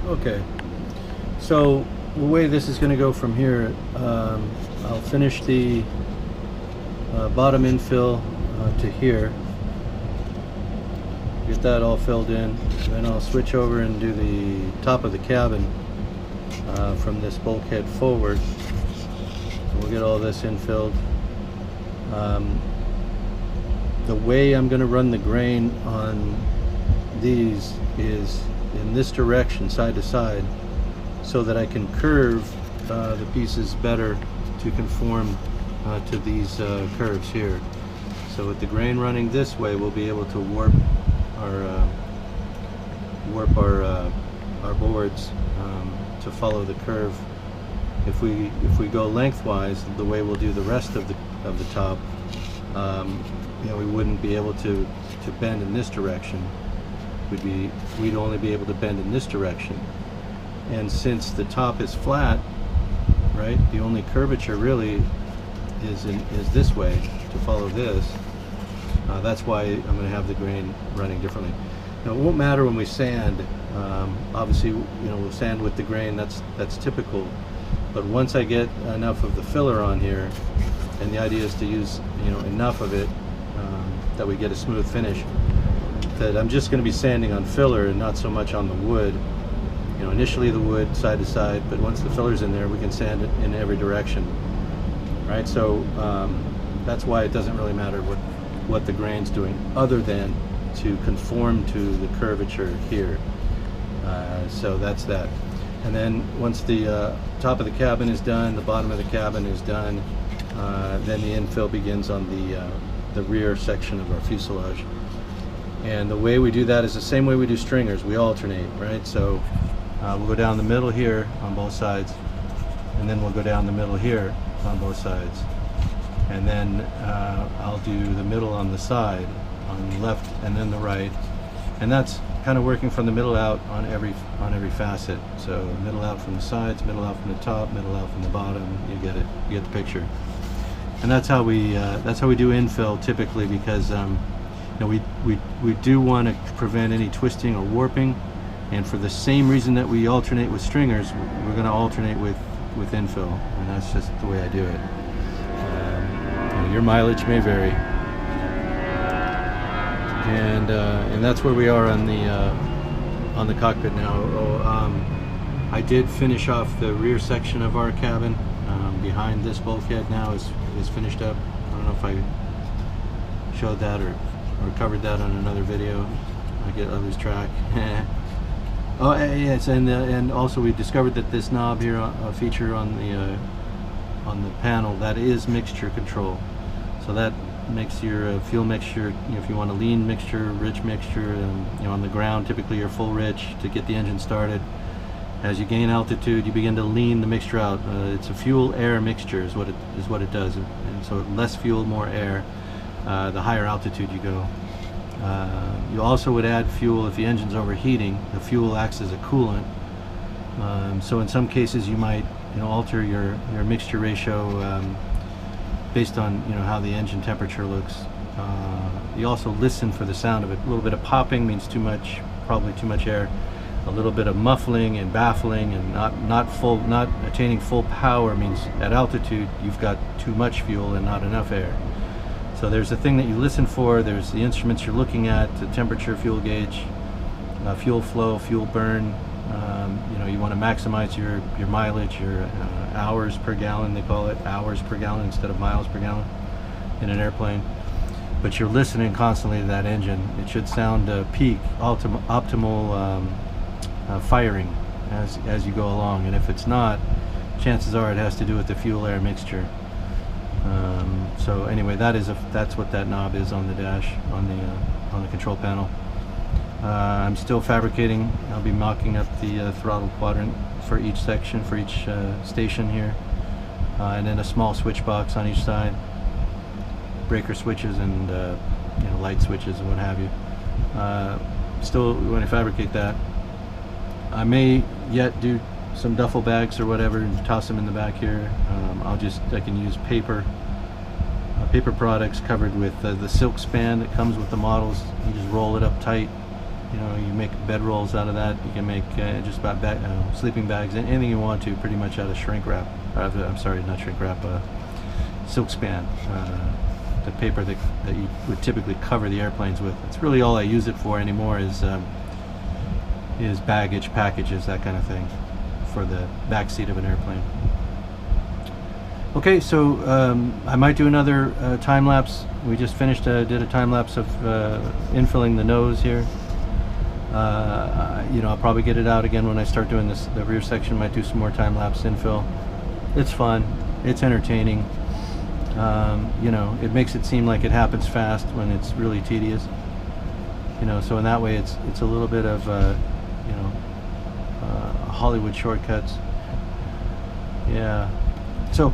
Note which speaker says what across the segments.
Speaker 1: Okay, so the way this is going to go from here, I'll finish the bottom infill to here, get that all filled in, then I'll switch over and do the top of the cabin from this bulkhead forward. We'll get all this infilled. The way I'm going to run the grain on these is in this direction, side to side, so that I can curve the pieces better to conform to these curves here. So with the grain running this way, we'll be able to warp our boards to follow the curve. If we go lengthwise, the way we'll do the rest of the top, we wouldn't be able to bend in this direction. We'd only be able to bend in this direction. And since the top is flat, right, the only curvature really is this way to follow this. That's why I'm going to have the grain running differently. Now, it won't matter when we sand. Obviously, we'll sand with the grain. That's typical. But once I get enough of the filler on here, and the idea is to use enough of it that we get a smooth finish, that I'm just going to be sanding on filler and not so much on the wood. Initially the wood side to side, but once the filler's in there, we can sand it in every direction. Right? So that's why it doesn't really matter what the grain's doing, other than to conform to the curvature here. So that's that. And then once the top of the cabin is done, the bottom of the cabin is done, then the infill begins on the rear section of our fuselage. And the way we do that is the same way we do stringers. We alternate, right? So we'll go down the middle here on both sides, and then we'll go down the middle here on both sides. And then I'll do the middle on the side, on the left and then the right. And that's kind of working from the middle out on every facet. So middle out from the sides, middle out from the top, middle out from the bottom. You get it. You get the picture. And that's how we do infill typically, because we do want to prevent any twisting or warping. And for the same reason that we alternate with stringers, we're going to alternate with infill, and that's just the way I do it. Your mileage may vary, and that's where we are on the cockpit now. I did finish off the rear section of our cabin. Behind this bulkhead now is finished up. I don't know if I showed that or covered that on another video. I lose track. Oh yes, and also we discovered that this knob here, a feature on the panel, that is mixture control. So that makes your fuel mixture, if you want a lean mixture, rich mixture, on the ground typically you're full rich to get the engine started. As you gain altitude, you begin to lean the mixture out. It's a fuel-air mixture is what it does, and so less fuel, more air. The higher altitude you go. You also would add fuel if the engine's overheating. The fuel acts as a coolant. So in some cases you might alter your mixture ratio based on how the engine temperature looks. You also listen for the sound of it. A little bit of popping means too much, probably too much air. A little bit of muffling and baffling and not attaining full power means at altitude you've got too much fuel and not enough air. So there's a thing that you listen for. There's the instruments you're looking at, the temperature, fuel gauge, fuel flow, fuel burn. You want to maximize your mileage, your hours per gallon. They call it hours per gallon instead of miles per gallon in an airplane. But you're listening constantly to that engine. It should sound peak, optimal firing as you go along. And if it's not, chances are it has to do with the fuel-air mixture. So anyway, that's what that knob is on the dash, on the control panel. I'm still fabricating. I'll be mocking up the throttle quadrant for each section, for each station here, and then a small switch box on each side, breaker switches and light switches and what have you. Still, when I fabricate that, I may yet do some duffel bags or whatever and toss them in the back here. I can use paper products covered with the silk span that comes with the models. You just roll it up tight You know, you make bedrolls out of that. You can make just about sleeping bags, anything you want to, pretty much out of shrink wrap. I'm sorry, not shrink wrap, silk span, the paper that you would typically cover the airplanes with. It's really all I use it for anymore is baggage, packages, that kind of thing, for the back seat of an airplane. Okay, so I might do another time lapse. We just finished, did a time lapse of infilling the nose here. You know, I'll probably get it out again when I start doing this. The rear section, might do some more time lapse infill. It's fun. It's entertaining. You know, it makes it seem like it happens fast when it's really tedious. You know, so in that way, it's a little bit of you know, Hollywood shortcuts. Yeah. So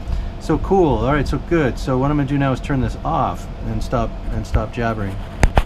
Speaker 1: cool. All right. So good. So what I'm gonna do now is turn this off and stop jabbering.